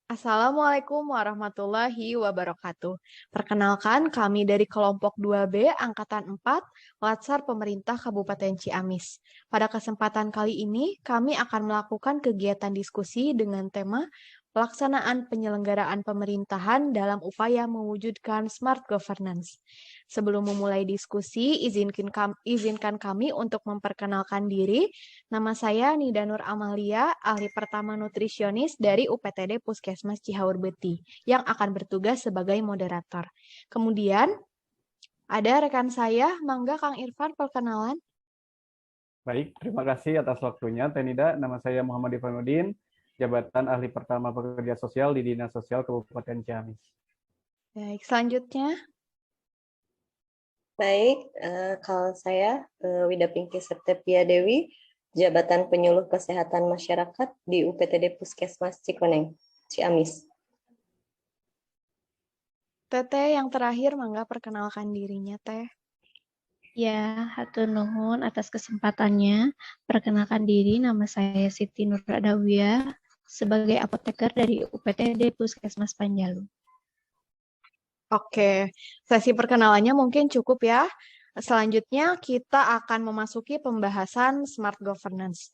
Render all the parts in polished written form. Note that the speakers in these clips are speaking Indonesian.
Assalamualaikum warahmatullahi wabarakatuh. Perkenalkan, kami dari kelompok 2B Angkatan 4, Latsar Pemerintah Kabupaten Ciamis. Pada kesempatan kali ini, kami akan melakukan kegiatan diskusi dengan tema pelaksanaan penyelenggaraan pemerintahan dalam upaya mewujudkan smart governance. Sebelum memulai diskusi, izinkan kami untuk memperkenalkan diri. Nama saya Nida Nur Amalia, ahli pertama nutrisionis dari UPTD Puskesmas Cihaur Beti, yang akan bertugas sebagai moderator. Kemudian, ada rekan saya, Mangga Kang Irfan, perkenalan. Baik, terima kasih atas waktunya, Tenida. Nama saya Muhammad Ivanuddin, jabatan ahli pertama pekerja sosial di Dinas Sosial Kabupaten Ciamis. Baik, selanjutnya. Baik, kalau saya Wida Pinky Septepia Dewi, Jabatan Penyuluh Kesehatan Masyarakat di UPTD Puskesmas Cikoneng, Ciamis. Teteh yang terakhir, Mangga perkenalkan dirinya, Teh. Ya, hatur nuhun atas kesempatannya. Perkenalkan diri, nama saya Siti Nur Adawiyah sebagai apoteker dari UPTD Puskesmas Panjalu. Oke, sesi perkenalannya mungkin cukup ya. Selanjutnya kita akan memasuki pembahasan smart governance.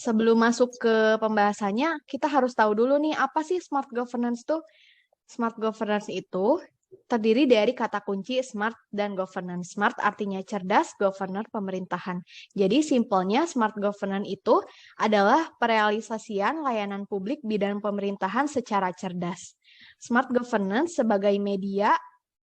Sebelum masuk ke pembahasannya, kita harus tahu dulu nih apa sih smart governance tuh? Smart governance itu terdiri dari kata kunci smart dan governance. Smart artinya cerdas, governor pemerintahan. Jadi simpelnya smart governance itu adalah perealisasian layanan publik bidang pemerintahan secara cerdas. Smart governance sebagai media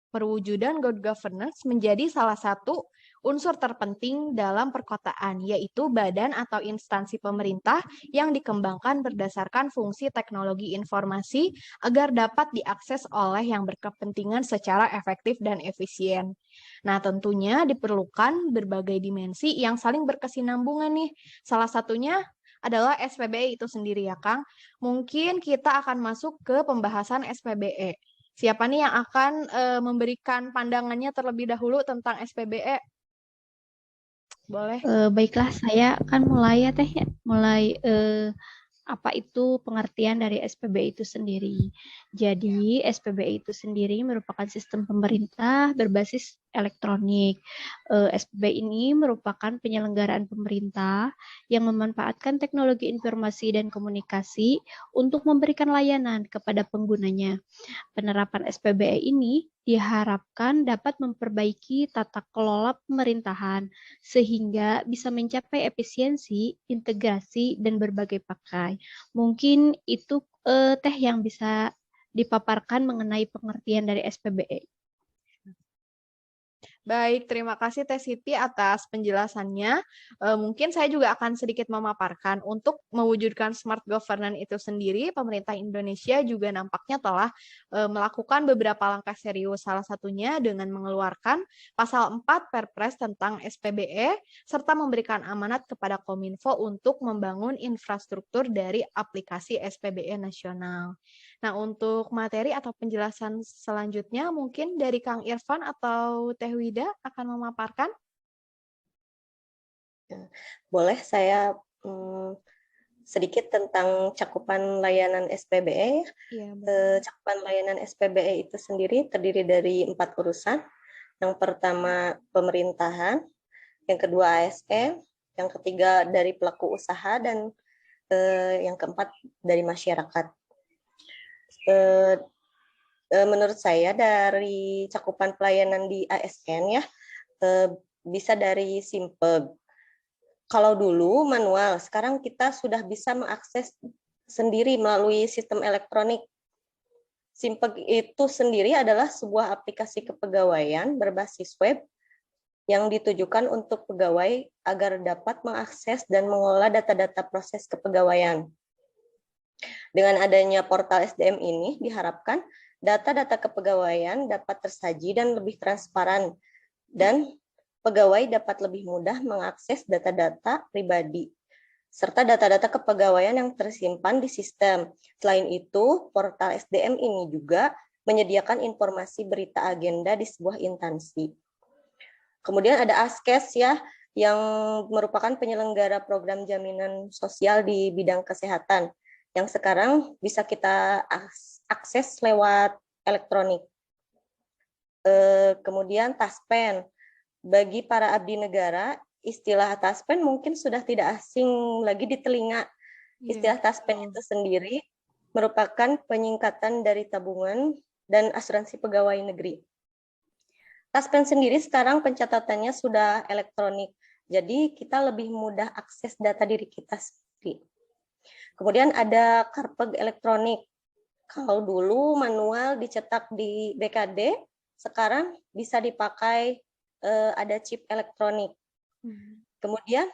perwujudan good governance menjadi salah satu unsur terpenting dalam perkotaan, yaitu badan atau instansi pemerintah yang dikembangkan berdasarkan fungsi teknologi informasi agar dapat diakses oleh yang berkepentingan secara efektif dan efisien. Nah, tentunya diperlukan berbagai dimensi yang saling berkesinambungan nih. Salah satunya adalah SPBE itu sendiri ya, Kang. Mungkin kita akan masuk ke pembahasan SPBE. Siapa nih yang akan memberikan pandangannya terlebih dahulu tentang SPBE? Boleh. Baiklah, saya akan mulai ya Teh ya. Mulai apa itu pengertian dari SPBE itu sendiri. Jadi, SPBE itu sendiri merupakan sistem pemerintah berbasis elektronik. SPBE ini merupakan penyelenggaraan pemerintah yang memanfaatkan teknologi informasi dan komunikasi untuk memberikan layanan kepada penggunanya. Penerapan SPBE ini diharapkan dapat memperbaiki tata kelola pemerintahan sehingga bisa mencapai efisiensi, integrasi, dan berbagai pakai. Mungkin itu Teh yang bisa dipaparkan mengenai pengertian dari SPBE. Baik, terima kasih Teh Siti atas penjelasannya. Mungkin saya juga akan sedikit memaparkan untuk mewujudkan smart governance itu sendiri, pemerintah Indonesia juga nampaknya telah melakukan beberapa langkah serius. Salah satunya dengan mengeluarkan pasal 4 Perpres tentang SPBE, serta memberikan amanat kepada Kominfo untuk membangun infrastruktur dari aplikasi SPBE nasional. Nah, untuk materi atau penjelasan selanjutnya mungkin dari Kang Irfan atau Teh Wida akan memaparkan. Boleh saya sedikit tentang cakupan layanan SPBE. Iya, Cakupan layanan SPBE itu sendiri terdiri dari 4 urusan. Yang pertama pemerintahan, yang kedua ASN, yang ketiga dari pelaku usaha, dan yang keempat dari masyarakat. Menurut saya dari cakupan pelayanan di ASN ya, bisa dari Simpeg. Kalau dulu manual, sekarang kita sudah bisa mengakses sendiri melalui sistem elektronik. Simpeg itu sendiri adalah sebuah aplikasi kepegawaian berbasis web yang ditujukan untuk pegawai agar dapat mengakses dan mengolah data-data proses kepegawaian. Dengan adanya portal SDM ini diharapkan data-data kepegawaian dapat tersaji dan lebih transparan, dan pegawai dapat lebih mudah mengakses data-data pribadi serta data-data kepegawaian yang tersimpan di sistem. Selain itu, portal SDM ini juga menyediakan informasi berita agenda di sebuah instansi. Kemudian ada Askes ya, yang merupakan penyelenggara program jaminan sosial di bidang kesehatan, yang sekarang bisa kita akses lewat elektronik. Kemudian taspen. Bagi para abdi negara, istilah taspen mungkin sudah tidak asing lagi di telinga. Istilah taspen itu sendiri merupakan penyingkatan dari tabungan dan asuransi pegawai negeri. Taspen sendiri sekarang pencatatannya sudah elektronik, jadi kita lebih mudah akses data diri kita sendiri. Kemudian ada karpet elektronik. Kalau dulu manual dicetak di BKD, sekarang bisa dipakai ada chip elektronik. Kemudian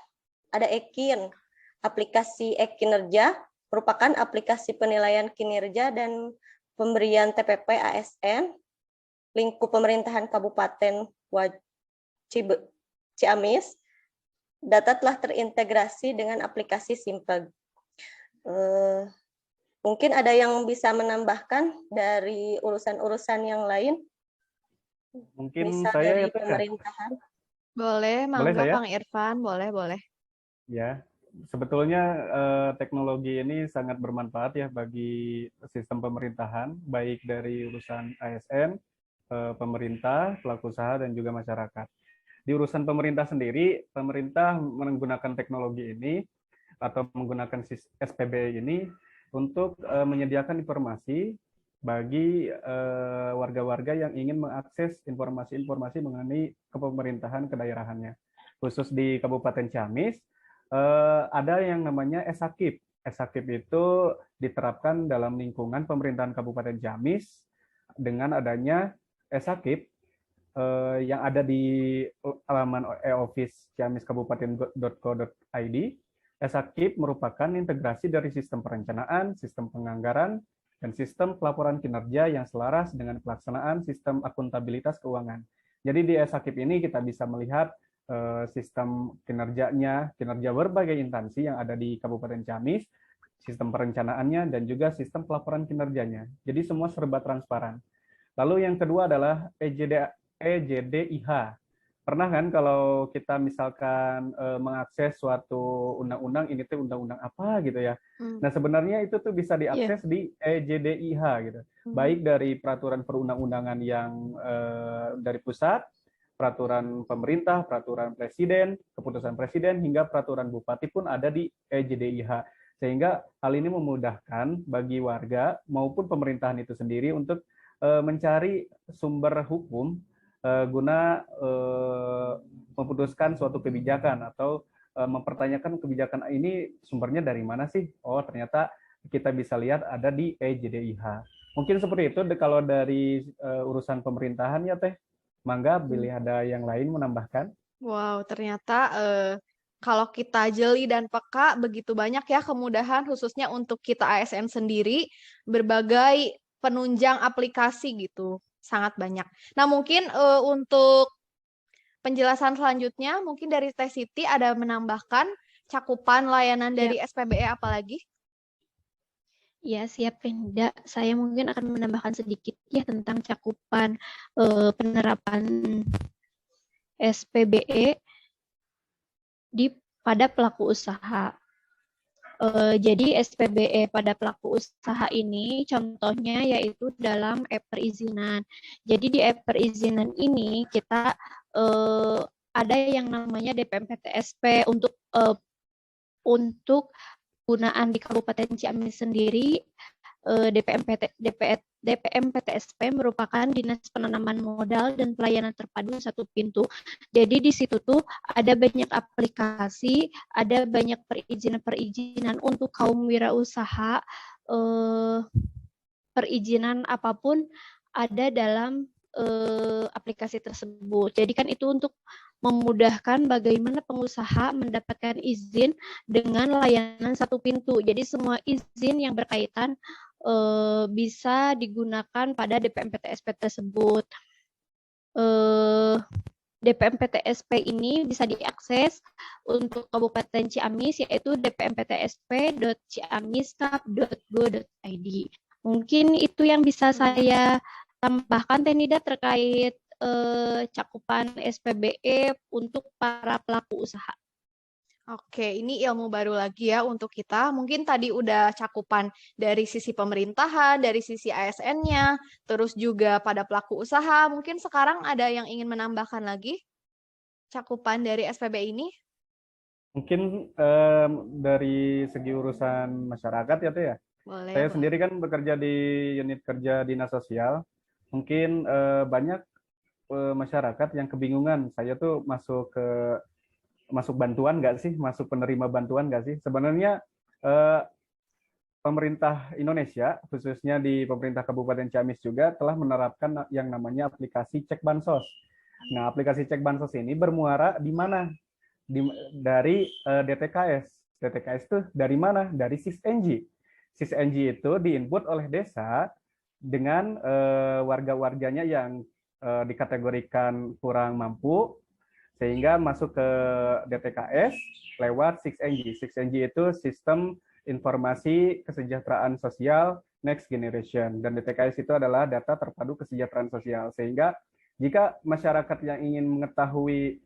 ada Ekin, aplikasi e-kinerja merupakan aplikasi penilaian kinerja dan pemberian TPP ASN lingkup pemerintahan Kabupaten Ciamis. Data telah terintegrasi dengan aplikasi Simpeg. Mungkin ada yang bisa menambahkan dari urusan-urusan yang lain? Mungkin Misal saya dari ya, Teh, ya? pemerintahan. Boleh, Boleh mangga saya? Kang Irfan, boleh. Ya, sebetulnya teknologi ini sangat bermanfaat ya bagi sistem pemerintahan, baik dari urusan ASN, pemerintah, pelaku usaha, dan juga masyarakat. Di urusan pemerintah sendiri, pemerintah menggunakan teknologi ini atau menggunakan SPB ini untuk menyediakan informasi bagi warga-warga yang ingin mengakses informasi-informasi mengenai kepemerintahan kedaerahannya. Khusus di Kabupaten Ciamis, ada yang namanya Esakip. Esakip itu diterapkan dalam lingkungan pemerintahan Kabupaten Ciamis dengan adanya Esakip yang ada di halaman e-office ciamiskabupaten.co.id. Esakip merupakan integrasi dari sistem perencanaan, sistem penganggaran, dan sistem pelaporan kinerja yang selaras dengan pelaksanaan sistem akuntabilitas keuangan. Jadi di Esakip ini kita bisa melihat sistem kinerjanya, kinerja berbagai instansi yang ada di Kabupaten Ciamis, sistem perencanaannya, dan juga sistem pelaporan kinerjanya. Jadi semua serba transparan. Lalu yang kedua adalah EJDIH. Pernah kan kalau kita misalkan mengakses suatu undang-undang, ini tuh undang-undang apa gitu ya. Nah sebenarnya itu tuh bisa diakses di EJDIH gitu. Baik dari peraturan perundang-undangan yang dari pusat, peraturan pemerintah, peraturan presiden, keputusan presiden, hingga peraturan bupati pun ada di EJDIH. Sehingga hal ini memudahkan bagi warga maupun pemerintahan itu sendiri untuk mencari sumber hukum guna memutuskan suatu kebijakan atau mempertanyakan kebijakan ini sumbernya dari mana sih? Oh, ternyata kita bisa lihat ada di EJDIH. Mungkin seperti itu kalau dari urusan pemerintahan ya Teh. Mangga, bila ada yang lain menambahkan. Wow, ternyata kalau kita jeli dan peka, begitu banyak ya kemudahan khususnya untuk kita ASN sendiri, berbagai penunjang aplikasi gitu, sangat banyak. Nah mungkin untuk penjelasan selanjutnya, mungkin dari Teh Siti ada menambahkan cakupan layanan dari SPBE apalagi? Ya, siap Penda. Saya mungkin akan menambahkan sedikit ya tentang cakupan penerapan SPBE pada pelaku usaha. Jadi SPBE pada pelaku usaha ini contohnya yaitu dalam e-perizinan. Jadi di e-perizinan ini kita ada yang namanya DPM-PTSP untuk gunaan di Kabupaten Ciamis sendiri. DPM-PTSP merupakan Dinas Penanaman Modal dan Pelayanan Terpadu Satu Pintu. Jadi di situ tuh ada banyak aplikasi, ada banyak perizinan-perizinan untuk kaum wirausaha, perizinan apapun ada dalam aplikasi tersebut. Jadi kan itu untuk memudahkan bagaimana pengusaha mendapatkan izin dengan layanan satu pintu. Jadi semua izin yang berkaitan bisa digunakan pada DPM-PTSP tersebut. DPM-PTSP ini bisa diakses untuk Kabupaten Ciamis yaitu dpmptsp.ciamiskap.go.id. Mungkin itu yang bisa saya tambahkan Tenida terkait cakupan SPBE untuk para pelaku usaha. Oke, ini ilmu baru lagi ya untuk kita. Mungkin tadi udah cakupan dari sisi pemerintahan, dari sisi ASN-nya, terus juga pada pelaku usaha. Mungkin sekarang ada yang ingin menambahkan lagi cakupan dari SPB ini? Mungkin dari segi urusan masyarakat ya Teh ya. Boleh, Saya boleh. sendiri kan bekerja di unit kerja dinas sosial. Mungkin banyak masyarakat yang kebingungan. Saya tuh masuk bantuan nggak sih? Masuk penerima bantuan nggak sih? Sebenarnya eh, pemerintah Indonesia, khususnya di pemerintah Kabupaten Ciamis juga telah menerapkan yang namanya aplikasi Cek Bansos. Nah, aplikasi Cek Bansos ini bermuara di mana? Dari DTKS. DTKS itu dari mana? Dari SISNG. SISNG itu diinput oleh desa dengan warga-warganya yang dikategorikan kurang mampu, sehingga masuk ke DTKS lewat 6NG. 6NG itu Sistem Informasi Kesejahteraan Sosial Next Generation, dan DTKS itu adalah data terpadu kesejahteraan sosial, sehingga jika masyarakat yang ingin mengetahui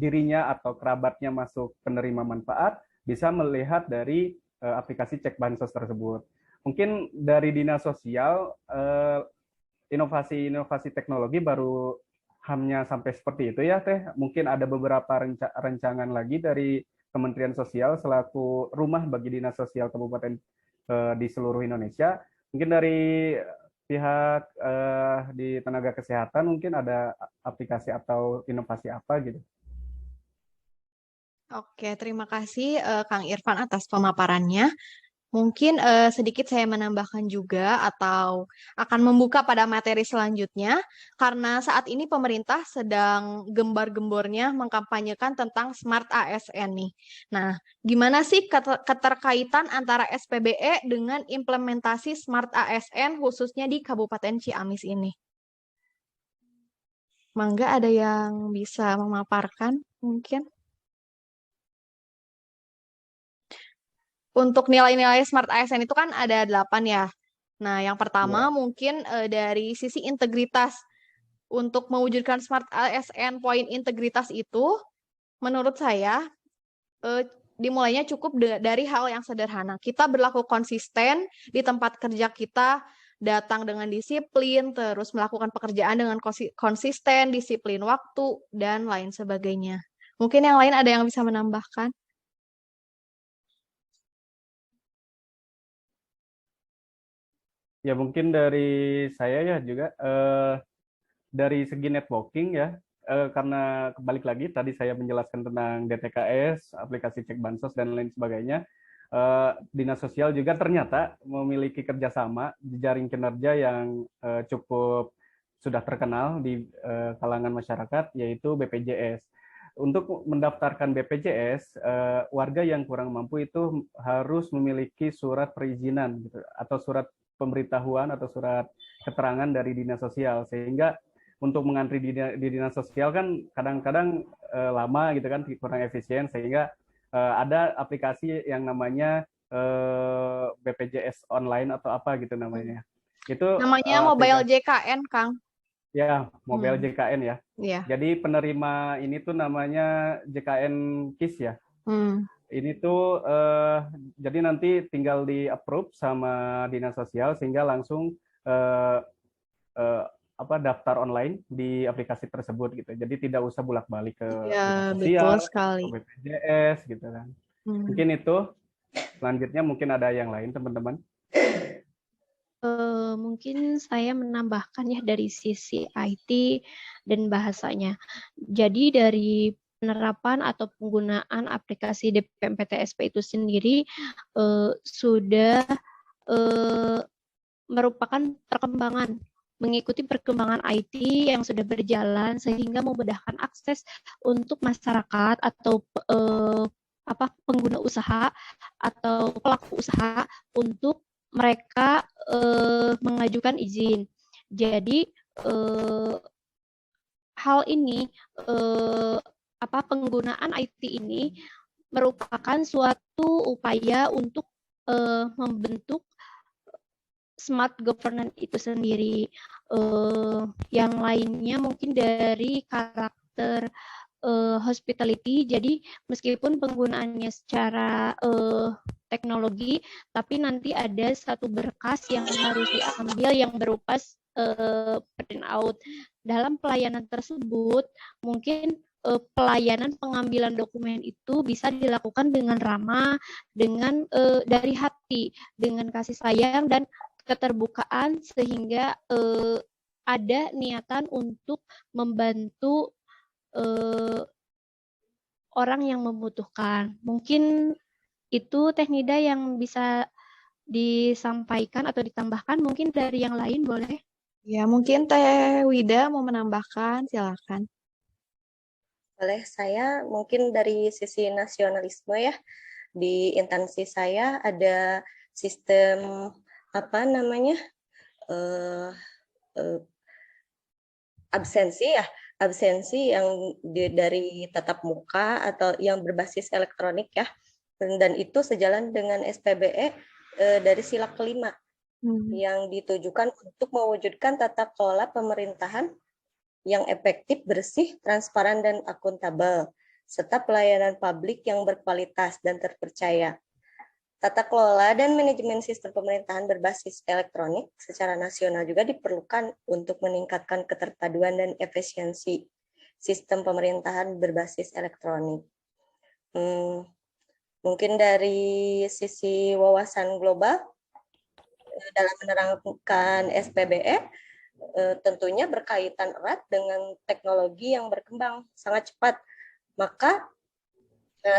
dirinya atau kerabatnya masuk penerima manfaat, bisa melihat dari aplikasi Cek Bansos tersebut. Mungkin dari dinas sosial inovasi-inovasi teknologi baru hanya sampai seperti itu ya Teh. Mungkin ada beberapa rancangan lagi dari Kementerian Sosial selaku rumah bagi dinas sosial kabupaten di seluruh Indonesia. Mungkin dari pihak di tenaga kesehatan mungkin ada aplikasi atau inovasi apa gitu. Oke, terima kasih Kang Irfan atas pemaparannya. Mungkin sedikit saya menambahkan juga atau akan membuka pada materi selanjutnya, karena saat ini pemerintah sedang gembar-gembornya mengkampanyekan tentang Smart ASN nih. Nah, gimana sih keterkaitan antara SPBE dengan implementasi Smart ASN khususnya di Kabupaten Ciamis ini? Mangga ada yang bisa memaparkan mungkin? Untuk nilai-nilai Smart ASN itu kan ada 8 ya. Nah, yang pertama Ya. mungkin dari sisi integritas. Untuk mewujudkan Smart ASN, poin integritas itu menurut saya dimulainya cukup dari hal yang sederhana. Kita berlaku konsisten di tempat kerja kita, datang dengan disiplin, terus melakukan pekerjaan dengan konsisten, disiplin waktu, dan lain sebagainya. Mungkin yang lain ada yang bisa menambahkan? Ya mungkin dari saya ya juga dari segi networking ya, karena kebalik lagi tadi saya menjelaskan tentang DTKS, aplikasi Cek Bansos dan lain sebagainya. Dinas sosial juga ternyata memiliki kerjasama jejaring kinerja yang cukup sudah terkenal di kalangan masyarakat, yaitu BPJS. Untuk mendaftarkan BPJS, warga yang kurang mampu itu harus memiliki surat perizinan gitu, atau surat pemberitahuan atau surat keterangan dari dinas sosial, sehingga untuk mengantri di dinas sosial kan kadang-kadang lama gitu kan, kurang efisien, sehingga ada aplikasi yang namanya BPJS online atau apa gitu namanya. Itu Namanya Mobile JKN, Kang. ya, Mobile JKN ya. Iya. Jadi penerima ini tuh namanya JKN KIS ya. Ini tuh jadi nanti tinggal di approve sama dinas sosial sehingga langsung daftar online di aplikasi tersebut gitu. Jadi tidak usah bolak-balik ke Ya, dinas betul sosial, sekali. ke BPJS gitu kan. Mungkin itu. Selanjutnya mungkin ada yang lain teman-teman. Mungkin saya menambahkan ya dari sisi IT dan bahasanya. Jadi dari penerapan atau penggunaan aplikasi DPMPTSP itu sendiri sudah merupakan perkembangan, mengikuti perkembangan IT yang sudah berjalan sehingga memudahkan akses untuk masyarakat atau pengguna usaha atau pelaku usaha untuk mereka mengajukan izin. Jadi hal ini penggunaan IT ini merupakan suatu upaya untuk membentuk smart governance itu sendiri. Yang lainnya mungkin dari karakter hospitality. Jadi meskipun penggunaannya secara teknologi, tapi nanti ada satu berkas yang harus diambil yang berupa print out. Dalam pelayanan tersebut, mungkin pelayanan pengambilan dokumen itu bisa dilakukan dengan ramah, dengan dari hati, dengan kasih sayang dan keterbukaan, sehingga ada niatan untuk membantu orang yang membutuhkan. Mungkin itu Teh Nida yang bisa disampaikan atau ditambahkan, mungkin dari yang lain boleh. Ya, mungkin Teh Wida mau menambahkan, silakan. Oleh saya mungkin dari sisi nasionalisme ya, di instansi saya ada sistem apa namanya absensi yang dari tatap muka atau yang berbasis elektronik ya, dan itu sejalan dengan SPBE dari sila kelima yang ditujukan untuk mewujudkan tata kelola pemerintahan yang efektif, bersih, transparan, dan akuntabel, serta pelayanan publik yang berkualitas dan terpercaya. Tata kelola dan manajemen sistem pemerintahan berbasis elektronik secara nasional juga diperlukan untuk meningkatkan keterpaduan dan efisiensi sistem pemerintahan berbasis elektronik. Mungkin dari sisi wawasan global, dalam menerapkan SPBE, tentunya berkaitan erat dengan teknologi yang berkembang sangat cepat. Maka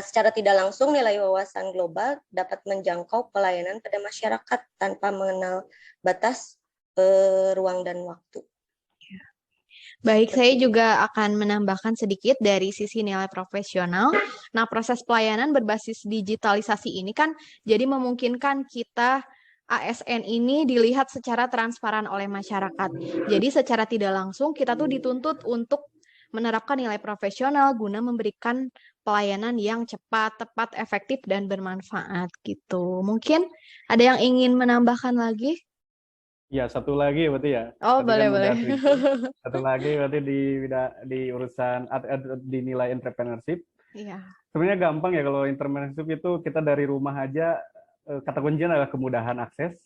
secara tidak langsung nilai wawasan global dapat menjangkau pelayanan pada masyarakat tanpa mengenal batas ruang dan waktu. Baik, saya juga akan menambahkan sedikit dari sisi nilai profesional. Nah, proses pelayanan berbasis digitalisasi ini kan jadi memungkinkan kita ASN ini dilihat secara transparan oleh masyarakat. Jadi secara tidak langsung kita tuh dituntut untuk menerapkan nilai profesional guna memberikan pelayanan yang cepat, tepat, efektif, dan bermanfaat gitu. Mungkin ada yang ingin menambahkan lagi? Ya, satu lagi berarti ya. Oh, Tadi boleh, kan boleh. udah satu lagi berarti di urusan di nilai entrepreneurship. Iya. Sebenarnya gampang ya kalau entrepreneurship itu kita dari rumah aja, kata kuncinya adalah kemudahan akses.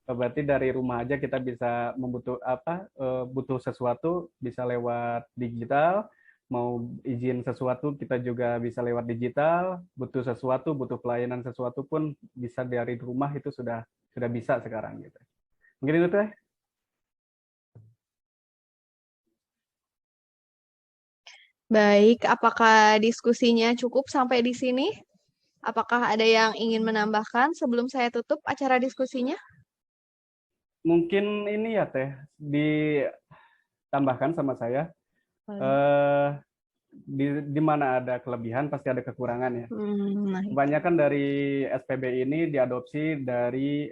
Berarti dari rumah aja kita bisa butuh sesuatu bisa lewat digital, mau izin sesuatu kita juga bisa lewat digital, butuh sesuatu, butuh pelayanan sesuatu pun bisa dari rumah, itu sudah bisa sekarang gitu. Mungkin itu Teh. Baik, apakah diskusinya cukup sampai di sini? Apakah ada yang ingin menambahkan sebelum saya tutup acara diskusinya? Mungkin ini ya Teh, ditambahkan sama saya. Di mana ada kelebihan pasti ada kekurangan ya. Kebanyakan dari SPB ini diadopsi dari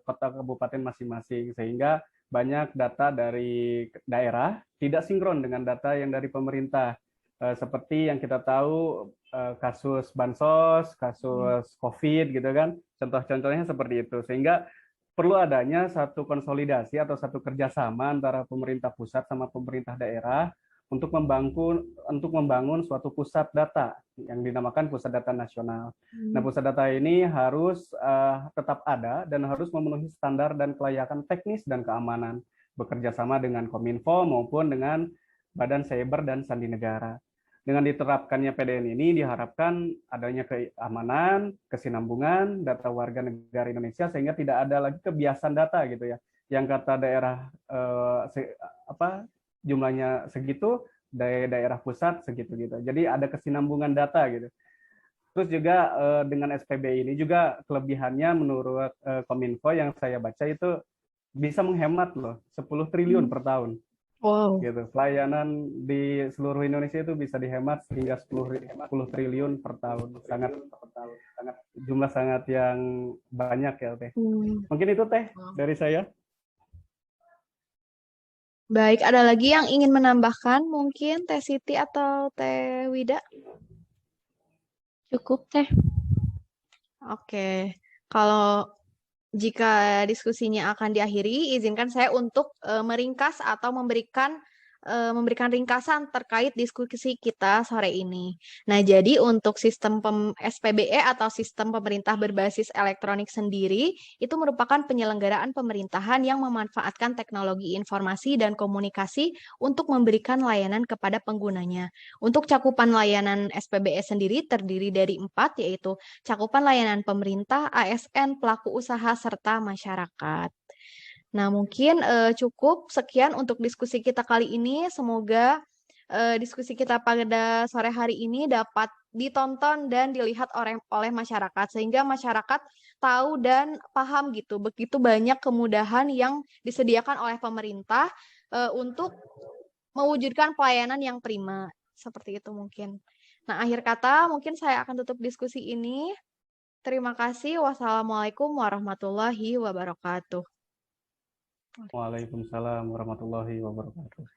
kota kabupaten masing-masing, sehingga banyak data dari daerah tidak sinkron dengan data yang dari pemerintah. Seperti yang kita tahu kasus bansos, kasus COVID gitu kan, contoh-contohnya seperti itu. Sehingga perlu adanya satu konsolidasi atau satu kerjasama antara pemerintah pusat sama pemerintah daerah untuk membangun suatu pusat data yang dinamakan pusat data nasional. Nah, pusat data ini harus tetap ada dan harus memenuhi standar dan kelayakan teknis dan keamanan, bekerja sama dengan Kominfo maupun dengan Badan Cyber dan Sandi Negara. Dengan diterapkannya PDN ini diharapkan adanya keamanan, kesinambungan data warga negara Indonesia, sehingga tidak ada lagi kebiasaan data gitu ya. Yang kata daerah jumlahnya segitu, daerah pusat segitu gitu. Jadi ada kesinambungan data gitu. Terus juga dengan SPB ini juga kelebihannya menurut Kominfo yang saya baca itu bisa menghemat loh 10 triliun per tahun. Wow. Gitu. Pelayanan di seluruh Indonesia itu bisa dihemat hingga 10 triliun per tahun. Sangat jumlah sangat yang banyak ya Teh. Mungkin itu Teh dari saya. Baik, ada lagi yang ingin menambahkan mungkin Teh Siti atau Teh Wida? Cukup Teh. Oke, kalau jika diskusinya akan diakhiri, izinkan saya untuk meringkas atau memberikan memberikan ringkasan terkait diskusi kita sore ini. Nah, jadi untuk sistem SPBE atau sistem pemerintah berbasis elektronik sendiri, itu merupakan penyelenggaraan pemerintahan yang memanfaatkan teknologi informasi dan komunikasi untuk memberikan layanan kepada penggunanya. Untuk cakupan layanan SPBE sendiri terdiri dari 4, yaitu cakupan layanan pemerintah, ASN, pelaku usaha, serta masyarakat. Nah, mungkin cukup sekian untuk diskusi kita kali ini. Semoga diskusi kita pada sore hari ini dapat ditonton dan dilihat oleh masyarakat, sehingga masyarakat tahu dan paham gitu. Begitu banyak kemudahan yang disediakan oleh pemerintah untuk mewujudkan pelayanan yang prima. Seperti itu mungkin. Nah, akhir kata mungkin saya akan tutup diskusi ini. Terima kasih. Wassalamualaikum warahmatullahi wabarakatuh. Waalaikumsalam warahmatullahi wabarakatuh.